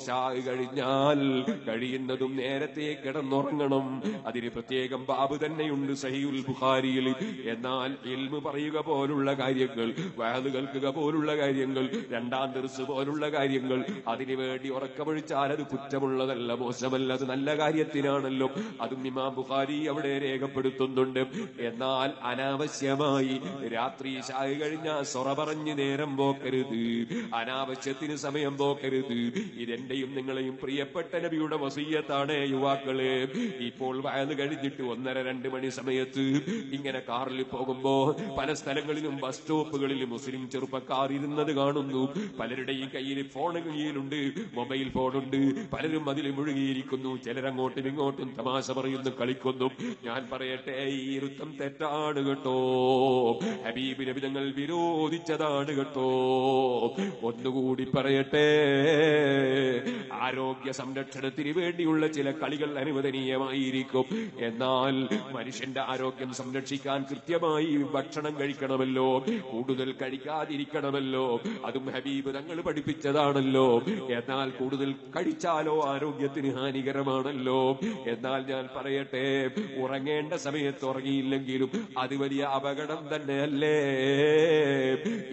ഇശാ കഴിഞ്ഞാൽ കഴിയുന്നതും നേരത്തെ കിടന്നുറങ്ങണം. അതിന് പ്രത്യേകം ബാബ് തന്നെയുണ്ട് സഹീഹുൽ ബുഖാരിയിൽ. എന്നാൽ ഇൽമു പറയുക പോലുള്ള കാര്യങ്ങൾ, വഅദ് കേൾക്കുക പോലുള്ള കാര്യങ്ങൾ, രണ്ടാം ദർസ് പോലുള്ള കാര്യങ്ങൾ, അതിനുവേണ്ടി ഉറക്കമൊഴിച്ചാൽ അത് കുറ്റമുള്ളതല്ല, മോശമല്ല, അത് നല്ല കാര്യത്തിനാണല്ലോ. അതും ഇമാം ബുഖാരി അവിടെ രേഖപ്പെടുത്തുന്നുണ്ട്. എന്നാൽ അനാവശ്യമായി രാത്രി ഇശാ കഴിഞ്ഞാൽ സൊറ പറഞ്ഞ് നേരം പോക്കരുത്, അനാവശ്യത്തിന് സമയം പോക്കരുത്. ഇതെന്റെയും നിങ്ങളെയും പ്രിയപ്പെട്ട നബിയുടെ വസിയ്യത്താണ് യുവാക്കളെ. ഇപ്പോൾ വയല് കഴിഞ്ഞിട്ട് 1:30-2 മണി സമയത്ത് ഇങ്ങനെ കാറിൽ പോകുമ്പോ പല സ്ഥലങ്ങളിലും ബസ് സ്റ്റോപ്പുകളിൽ മുസ്ലിം ചെറുപ്പക്കാർ ഇരുന്നത് കാണുന്നു. പലരുടെയും കയ്യിൽ ഫോൺ കയ്യിലുണ്ട്, മൊബൈൽ ഫോണുണ്ട്, പലരും അതിൽ മുഴുകിയിരിക്കുന്നു. ചിലരങ്ങോട്ടും ഇങ്ങോട്ടും തമാശ പറയുന്നു, കളിക്കുന്നു. ഞാൻ പറയട്ടെ, ഈ ഇരുത്തം തെറ്റാണ് കേട്ടോ. ഹബീബ് നബി തങ്ങൾ വിരോധിച്ചതാണ് കേട്ടോ. ഒന്നുകൂടി പറയട്ടെ, ആരോഗ്യ സംരക്ഷണത്തിന് വേണ്ടിയുള്ള ചില കളികൾ അനുവദനീയമായിരിക്കും. എന്നാൽ മനുഷ്യന്റെ ആരോഗ്യം സംരക്ഷിക്കാൻ കൃത്യമായി ഭക്ഷണം കഴിക്കണമല്ലോ, കൂടുതൽ കഴിക്കാതിരിക്കണമല്ലോ. അതും ഹബീബ് തങ്ങൾ പഠിപ്പിച്ചതാണല്ലോ. എന്നാൽ കൂടുതൽ കഴിച്ചാലോ ആരോഗ്യത്തിന് ഹാനികരമാണല്ലോ. എന്നാൽ ഞാൻ പറയട്ടെ, ഉറങ്ങേണ്ട സമയത്ത് ഉറങ്ങിയില്ലെങ്കിലും അത് വലിയ അപകടം തന്നെയല്ലേ.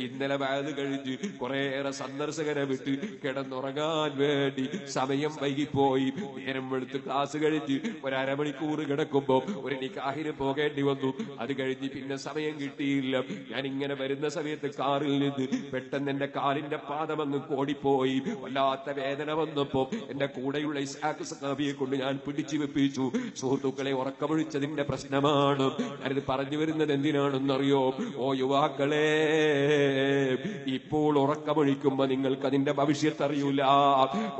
ഇന്നലെ വയത് കഴിഞ്ഞ് കുറേയേറെ സന്ദർശകരെ വിട്ട് കിടന്നുറങ്ങാൻ വേണ്ടി സമയം വൈകിപ്പോയി. നേരം വെളുത്ത് ക്ലാസ് കഴിഞ്ഞ് 1/2 മണിക്കൂർ കിടക്കുമ്പോ ഒരു നിക്കാഹിന് പോകേണ്ടി വന്നു. അത് കഴിഞ്ഞ് പിന്നെ സമയം കിട്ടിയില്ല. ഞാൻ ഇങ്ങനെ വരുന്ന സമയത്ത് കാറിൽ നിന്ന് പെട്ടെന്ന് എന്റെ കാലിന്റെ പാദം അങ്ങ് കോടിപ്പോയി. വല്ലാത്ത വേദന വന്നപ്പോ എന്റെ കൂടെയുള്ള ഇസ്ഹാഖ് സഖാഫിയെ കൊണ്ട് ഞാൻ പിടിച്ചു വെപ്പിച്ചു. സുഹൃത്തുക്കളെ, ഉറക്കമൊഴിച്ചതിന്റെ പ്രശ്നമാണ്. ഞാനിത് പറഞ്ഞു വരുന്നത് എന്തിനാണെന്നറിയോ? ഓ യുവാക്കളെ, ഇപ്പോൾ ഉറക്കമൊഴിക്കുമ്പോ നിങ്ങൾക്ക് അതിന്റെ ഭവിഷ്യത്ത് അറിയൂല.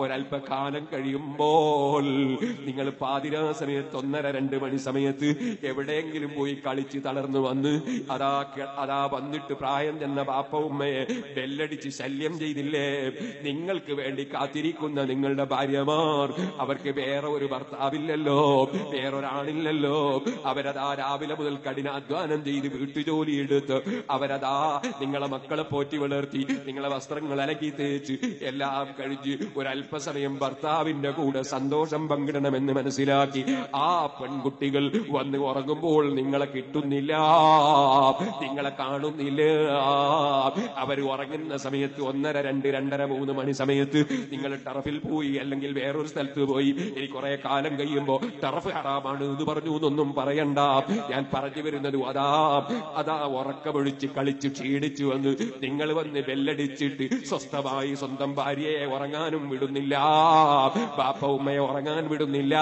ഒരല്പകാലം കഴിയുമ്പോൾ നിങ്ങൾ പാതിരാ സമയത്ത് 1:30-2 മണി സമയത്ത് എവിടെയെങ്കിലും പോയി കളിച്ച് തളർന്നു വന്ന് അതാ വന്നിട്ട് പ്രായം ചെന്ന ബാപ്പ ഉമ്മയെ ബെല്ലടിച്ച് ശല്യം ചെയ്തില്ലേ? നിങ്ങൾക്ക് വേണ്ടി കാത്തിരിക്കുന്ന നിങ്ങളുടെ ഭാര്യമാർ, അവർക്ക് വേറെ ഒരു ഭർത്താവില്ലല്ലോ, വേറൊരാണില്ലല്ലോ. അവരതാ രാവിലെ മുതൽ കഠിനാധ്വാനം ചെയ്ത് വീട്ടുജോലി എടുത്ത് അവരതാ നിങ്ങളെ മക്കളെ പോറ്റി വളർത്തി, നിങ്ങളെ വസ്ത്രങ്ങൾ അലക്കി തേച്ച് എല്ലാം കഴിഞ്ഞ് ഒരല്പസമയം ഭർത്താവിന്റെ കൂടെ സന്തോഷം പങ്കിടണമെന്ന് മനസ്സിലാക്കി ആ പെൺകുട്ടികൾ വന്ന് ഉറങ്ങുമ്പോൾ നിങ്ങളെ കിട്ടുന്നില്ല, നിങ്ങളെ കാണുന്നില്ല. അവർ ഉറങ്ങുന്ന സമയത്ത് 1:30-2-2:30-3 മണി സമയത്ത് നിങ്ങൾ ടർഫിൽ പോയി, അല്ലെങ്കിൽ വേറൊരു സ്ഥലത്ത് പോയി. ഇനി കുറെ കാലം കഴിയുമ്പോ ടർഫ് ഹറാമാണ് എന്ന് പറഞ്ഞു എന്നൊന്നും പറയണ്ട. ഞാൻ പറഞ്ഞു വരുന്നത് അതാ ഉറക്കമൊഴിച്ച് കളിച്ച് ക്ഷീണിച്ചു വന്ന് നിങ്ങൾ വന്ന് ബെല്ലടിച്ചിട്ട് സ്വസ്ഥമായി സ്വന്തം ഭാര്യയെ ഉറങ്ങാനും വിടുന്നില്ല, ബാപ്പ ഉമ്മയെ ഉറങ്ങാൻ വിടുന്നില്ല.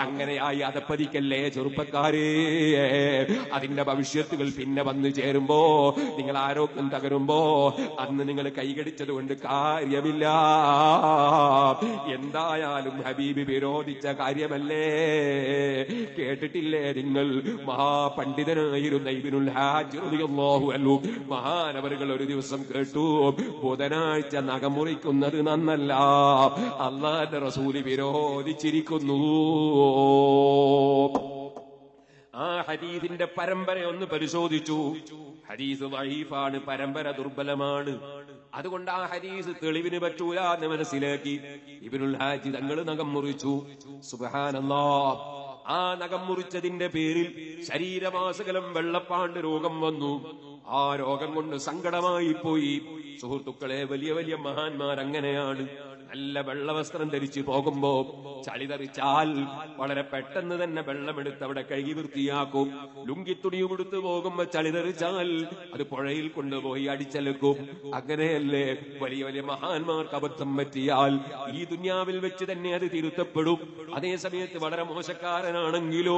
അങ്ങനെയായി അതപ്പതിക്കല്ലേ ചെറുപ്പക്കാരെ. അതിന്റെ ഭവിഷ്യത്തുകൾ പിന്നെ വന്നു ചേരുമ്പോ, നിങ്ങൾ ആരോഗ്യം തകരുമ്പോ അന്ന് നിങ്ങൾ കൈകടിച്ചത് കൊണ്ട് കാര്യമില്ല. എന്തായാലും ഹബീബ് വിരോധിച്ച കാര്യമല്ലേ. കേട്ടിട്ടില്ലേ നിങ്ങൾ? മഹാപണ്ഡിതനായിരുന്ന ഇബ്നുൽ ഹാജ് റളിയല്ലാഹു അൻഹു മഹാനവറുകൾ ഒരു ദിവസം കേട്ടു, ബുധനാഴ്ച നഖം മുറിക്കുന്നത് നന്നല്ല, അല്ലാഹുവിന്റെ റസൂല് വിരോധിച്ചിരിക്കുന്നു. ആ ഹദീസിന്റെ പരമ്പര ഒന്ന് പരിശോധിച്ചു. ഹദീസ് ദഈഫാണ്, പരമ്പര ദുർബലമാണ്. അതുകൊണ്ട് ആ ഹദീസ് തെളിവിന് പറ്റൂല എന്ന് മനസ്സിലാക്കി ഇബ്നുൽ ഹാജി തങ്ങൾ നഖം മുറിച്ചു. സുബ്ഹാനല്ലാഹ്. ആ നഖം മുറിച്ചതിന്റെ പേരിൽ ശരീരമാസകലം വെള്ളപ്പാണ്ട് രോഗം വന്നു. ആ രോഗം കൊണ്ട് സങ്കടമായി പോയി. സുഹൃത്തുക്കളെ, വലിയ വലിയ മഹാന്മാർ അങ്ങനെയാണ്. നല്ല വെള്ളവസ്ത്രം ധരിച്ചു പോകുമ്പോ ചളി തെറിച്ചാൽ വളരെ പെട്ടെന്ന് തന്നെ വെള്ളമെടുത്ത് അവിടെ കഴുകി വൃത്തിയാക്കും. ലുങ്കിത്തുണിയും എടുത്ത് പോകുമ്പോ ചളി തെറിച്ചാൽ അത് പുഴയിൽ കൊണ്ടുപോയി അടിച്ചെടുക്കും. അങ്ങനെയല്ലേ വലിയ വലിയ മഹാന്മാർക്ക് അബദ്ധം പറ്റിയാൽ ഈ ദുനിയാവിൽ വെച്ച് തന്നെ അത് തിരുത്തപ്പെടും. അതേ സമയത്ത് വളരെ മോശക്കാരനാണെങ്കിലോ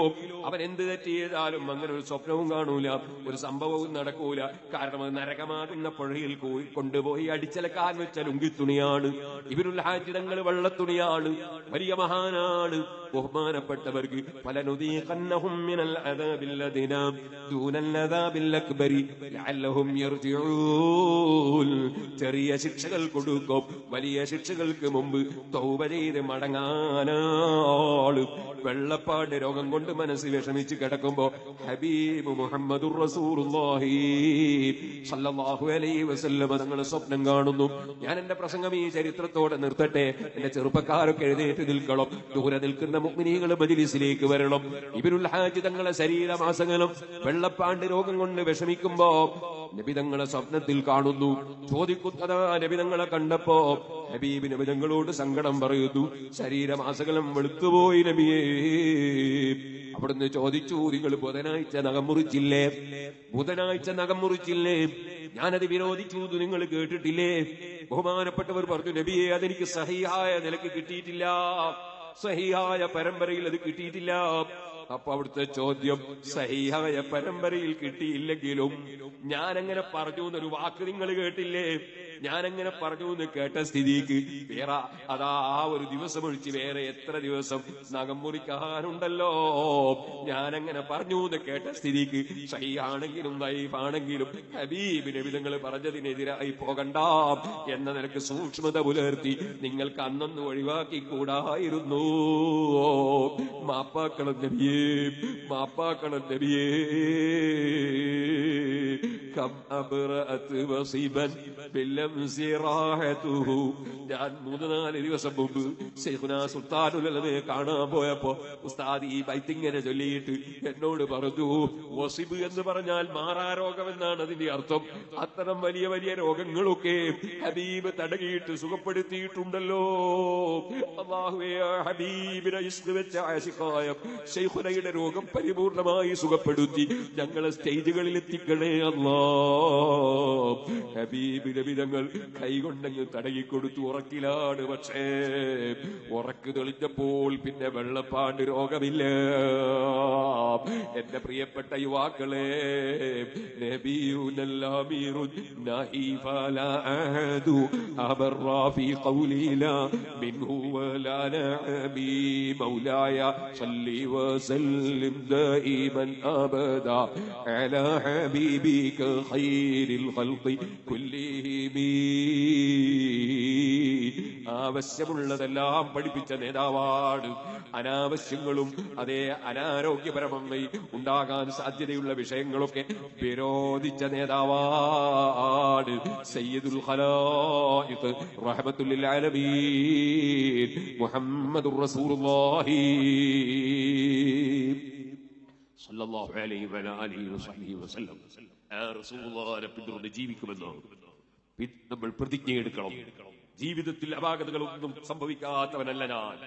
അവൻ എന്ത് തെറ്റ് ചെയ്താലും അങ്ങനെ ഒരു സ്വപ്നവും കാണൂല, ഒരു സംഭവവും നടക്കൂല. കാരണം അത് നരകമാകുന്ന പുഴയിൽ കൊണ്ടുപോയി അടിച്ചലക്കാൻ വെച്ച ലുങ്കിത്തുണിയാണ്. ഇബ്നുൽ ഹാജ് തങ്ങൾ വെള്ളത്തുണിയാണ്, വലിയ മഹാനാണ്. ബഹുമാനപ്പെട്ടവർക്ക് ഫലനുദീഖന്നഹും മിനൽ അദാബിൽ അദ്നാ ദൂനൽ അദാബിൽ അക്ബരി ലഅല്ലഹും യർജിഊൻ. ചെറിയ ശിക്ഷകൾ കൊടുക്കും, വലിയ ശിക്ഷകൾക്ക് മുമ്പ് തൗബ ചെയ്ത് മടങ്ങാനാണ്. വെള്ളപ്പാട് രോഗം കൊണ്ട് മനസ്സ് വിഷമിച്ച് കിടക്കുമ്പോ ഹബീബ് മുഹമ്മദുർ റസൂലുള്ളാഹി സ്വല്ലല്ലാഹു അലൈഹി വസല്ലം തങ്ങൾ സ്വപ്നം കാണുന്നു. ഞാൻ എന്റെ പ്രസംഗം ഈ ചരിത്രത്തോടെ നിർത്തട്ടെ. എന്റെ ചെറുപ്പക്കാരൊക്കെ എഴുന്നേറ്റ് നിൽക്കണം. ദൂരെ നിൽക്കുന്ന മുഅ്മിനീങ്ങൾ മജ്ലിസിലേക്ക് വരണം. ഇബ്നുൽ ഹാജ് തങ്ങളെ ശരീരമാസകലം വെള്ളപ്പാണ്ട് രോഗം കൊണ്ട് വിഷമിക്കുമ്പോ നബി തങ്ങളെ സ്വപ്നത്തിൽ കാണുന്നു. ചോദിക്കുന്നതാ നബി തങ്ങളെ കണ്ടപ്പോ ഹബീബ് നബി തങ്ങളോട് സങ്കടം പറയുന്നു. ശരീരമാസകലം വെളുത്തുപോയി നബിയേ. അവിടുന്ന് ചോദിച്ചു, നിങ്ങൾ ബുധനാഴ്ച നഖം മുറിച്ചില്ലേ? ബുധനാഴ്ച നഖം മുറിച്ചില്ലേ? ഞാനത് വിരോധിച്ചു, നിങ്ങൾ കേട്ടിട്ടില്ലേ? ബഹുമാനപ്പെട്ടവർ പറഞ്ഞു, നബിയെ അതെനിക്ക് സഹിയായ നിലക്ക് കിട്ടിയിട്ടില്ല, സഹിയായ പരമ്പരയിൽ അത് കിട്ടിയിട്ടില്ല. അപ്പൊ അവിടുത്തെ ചോദ്യം, സഹിയായ പരമ്പരയിൽ കിട്ടിയില്ലെങ്കിലും ഞാനങ്ങനെ പറഞ്ഞു എന്നൊരു വാക്ക് നിങ്ങൾ കേട്ടില്ലേ? ഞാനങ്ങനെ പറഞ്ഞു എന്ന് കേട്ട സ്ഥിതിക്ക് വേറെ അതാ ആ ഒരു ദിവസം ഒഴിച്ച് വേറെ എത്ര ദിവസം നഖം മുറിക്കാനുണ്ടല്ലോ? ഞാനങ്ങനെ പറഞ്ഞു എന്ന് കേട്ട സ്ഥിതിക്ക് സഹിയാണെങ്കിലും ദൈഫാണെങ്കിലും ഹബീബ് നബി തങ്ങൾ പറഞ്ഞതിനെതിരായി പോകണ്ട എന്ന നിലക്ക് സൂക്ഷ്മത പുലർത്തി നിങ്ങൾക്ക് അന്നൊന്ന് ഒഴിവാക്കി കൂടായിരുന്നു. മാപ്പാക്കണം നബിയേ, മാപ്പാക്കണം നബിയേ. കം അബ്റഅത് വസിബൻ ബില്ലംസി റാഹതുഹു. ഞാൻ 3-4 ദിവസം മുമ്പ് ശൈഖുനാ സുൽത്താനുൽ ഉലമയെ കാണാൻ പോയപ്പോ ഉസ്താദ് ഈ ബൈത്തിങ്ങനെ ചൊല്ലിയിട്ട് എന്നോട് പറഞ്ഞു, വസിബ് എന്ന് പറഞ്ഞാൽ മാറാരോഗം എന്നാണ് അതിന്റെ അർത്ഥം. അത്തരം വലിയ വലിയ രോഗങ്ങളൊക്കെ ഹബീബ് തടകിയിട്ട് സുഖപ്പെടുത്തിയിട്ടുണ്ടല്ലോ. അല്ലാഹുവേ, ഹബീബിനെ ഇസ്ക് വെച്ച ആശിഖായ ശൈഖുനയുടെ രോഗം പരിപൂർണമായി സുഖപ്പെടുത്തി ഞങ്ങളെ സ്റ്റേജുകളിൽ എത്തിക്കണേ അല്ലാ. ഹബീബ് നബി തങ്ങൾ കൈകൊണ്ടങ്ങ് തടകിക്കൊടുത്തു. ഉറക്കിലാണ്, പക്ഷേ ഉറക്ക് തെളിഞ്ഞപ്പോൾ പിന്നെ വെള്ളപ്പാണ്ട് രോഗമില്ല. എന്റെ പ്രിയപ്പെട്ട യുവാക്കളെ, മൗലായ സല്ലി വസല്ലിം ദായിമൻ അബദാ അലാ ഹബീബിക ഖൈറിൽ ഖൽഖി കുല്ലിഹിം. ആവശ്യമുള്ളതെല്ലാം പഠിപ്പിച്ച നേതാവാണ്. അനാവശ്യങ്ങളും അതേ അനാരോഗ്യപരമായി ഉണ്ടാകാൻ സാധ്യതയുള്ള വിഷയങ്ങളൊക്കെ വിരോധിച്ച നേതാവാണ്. സയ്യിദുൽ ഖലായിഖ് റഹ്മത്തുൽ ലിൽ ആലമീൻ മുഹമ്മദുർ റസൂലുള്ളാഹി സല്ലല്ലാഹു അലൈഹി വഅലിഹി വസല്ലം വസല്ലം. ആ റസൂലുള്ളാഹിനെ പിന്തുടർന്ന് ജീവിക്കുമെന്നാണ് നമ്മൾ പ്രതിജ്ഞയെടുക്കണം. ജീവിതത്തിൽ അപാകതകളൊന്നും സംഭവിക്കാത്തവനല്ല ഞാൻ.